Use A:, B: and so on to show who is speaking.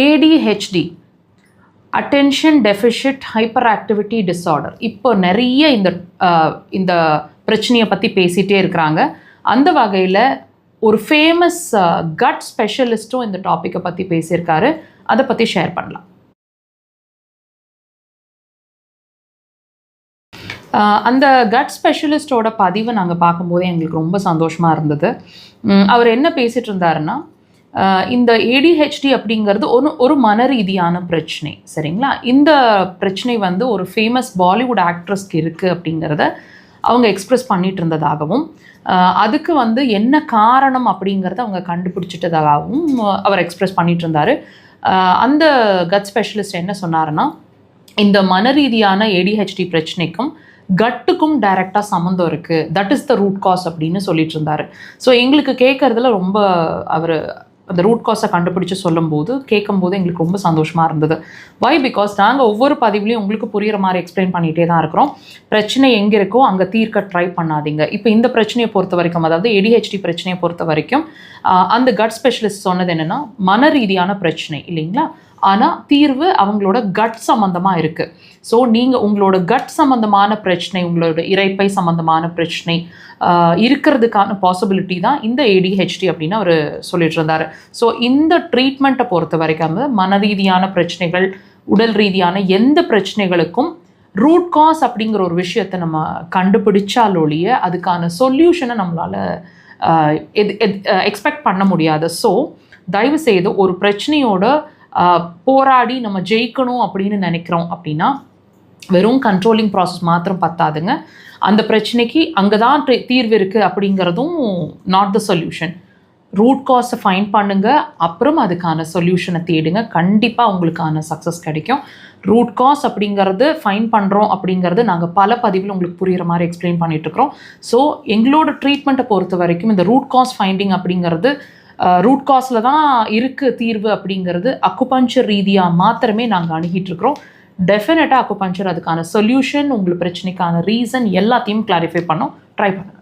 A: ADHD, attention deficit hyper activity disorder. இப்போ நிறைய இந்த பிரச்சனையை பற்றி பேசிகிட்டே இருக்கிறாங்க. அந்த வகையில் ஒரு ஃபேமஸ் கட் ஸ்பெஷலிஸ்ட்டும் இந்த டாப்பிக்கை பற்றி பேசியிருக்காரு. அதை பற்றி ஷேர் பண்ணலாம். அந்த கட் ஸ்பெஷலிஸ்டோட பதிவை நாங்கள் பார்க்கும்போதே எங்களுக்கு ரொம்ப சந்தோஷமாக இருந்தது. அவர் என்ன பேசிகிட்டு இருந்தாருன்னா, இந்த ADHD அப்படிங்கிறது ஒரு மன ரீதியான பிரச்சனை, சரிங்களா? இந்த பிரச்சனை வந்து ஒரு ஃபேமஸ் பாலிவுட் ஆக்ட்ரஸ்க்கு இருக்குது அப்படிங்கிறத அவங்க எக்ஸ்ப்ரெஸ் பண்ணிட்டு இருந்ததாகவும், அதுக்கு வந்து என்ன காரணம் அப்படிங்கிறத அவங்க கண்டுபிடிச்சிட்டதாகவும் அவர் எக்ஸ்ப்ரெஸ் பண்ணிட்டு இருந்தார். அந்த கட் ஸ்பெஷலிஸ்ட் என்ன சொன்னாருன்னா, இந்த மன ரீதியான ADHD பிரச்சனைக்கும் கட்டுக்கும் டைரெக்டாக சம்மந்தம் இருக்குது, that is the root cause அப்படின்னு சொல்லிட்டு இருந்தார். ஸோ எங்களுக்கு கேட்குறதுல ரொம்ப அவர் அந்த ரூட் காஸை கண்டுபிடிச்சு சொல்லும்போது கேட்கும்போது எங்களுக்கு ரொம்ப சந்தோஷமாக இருந்தது. வை? பிகாஸ் நாங்கள் ஒவ்வொரு பதிவுலையும் உங்களுக்கு புரிகிற மாதிரி எக்ஸ்பிளைன் பண்ணிகிட்டே தான் இருக்கிறோம். பிரச்சனை எங்கே இருக்கோ அங்கே தீர்க்க ட்ரை பண்ணாதீங்க. இப்போ இந்த பிரச்சனையை பொறுத்த வரைக்கும், அதாவது ADHD பிரச்சனையை பொறுத்த வரைக்கும் அந்த கட் ஸ்பெஷலிஸ்ட் சொன்னது என்னென்னா, மன ரீதியான பிரச்சனை இல்லைங்களா, ஆனால் தீர்வு அவங்களோட கட் சம்மந்தமாக இருக்குது. ஸோ நீங்கள் உங்களோட கட் சம்மந்தமான பிரச்சனை, உங்களோட இரைப்பை சம்மந்தமான பிரச்சனை இருக்கிறதுக்கான பாசிபிலிட்டி தான் இந்த ADHD அப்படின்னு அவர் சொல்லிட்டு இருந்தார். ஸோ இந்த ட்ரீட்மெண்ட்டை பொறுத்த வரைக்கும் மன ரீதியான பிரச்சனைகள், உடல் ரீதியான எந்த பிரச்சனைகளுக்கும் ரூட் காஸ் அப்படிங்கிற ஒரு விஷயத்தை நம்ம கண்டுபிடிச்சாலொழிய அதுக்கான சொல்யூஷனை நம்மளால் எக்ஸ்பெக்ட் பண்ண முடியாது. ஸோ தயவுசெய்து ஒரு பிரச்சனையோட போராடி நம்ம ஜெயிக்கணும் அப்படின்னு நினைக்கிறோம் அப்படின்னா வெறும் கண்ட்ரோலிங் ப்ராசஸ் மாத்திரம் பத்தாதுங்க. அந்த பிரச்சனைக்கு அங்கே தான் தீர்வு இருக்குது அப்படிங்கிறதும் நாட் த சொல்யூஷன். ரூட் காஸை ஃபைண்ட் பண்ணுங்கள், அப்புறம் அதுக்கான சொல்யூஷனை தேடுங்க. கண்டிப்பாக உங்களுக்கான சக்ஸஸ் கிடைக்கும். ரூட் காஸ் அப்படிங்கிறது ஃபைண்ட் பண்ணுறோம் அப்படிங்கிறது நாங்கள் பல பதிவில் உங்களுக்கு புரிகிற மாதிரி எக்ஸ்பிளைன் பண்ணிகிட்ருக்குறோம். ஸோ எங்களோட ட்ரீட்மெண்ட்டை பொறுத்த வரைக்கும் இந்த ரூட் காஸ் ஃபைண்டிங் அப்படிங்கிறது, ரூட் காஸில் தான் இருக்குது தீர்வு அப்படிங்கிறது அக்குபஞ்சர் ரீதியாக மாத்திரமே நாங்கள் அணுகிட்டுருக்குறோம். டெஃபினட்டாக அக்குபஞ்சர் அதுக்கான சொல்யூஷன், உங்களுக்கு பிரச்சனைக்கான ரீசன் எல்லாத்தையும் கிளாரிஃபை பண்ணோம். ட்ரை பண்ணுங்கள்.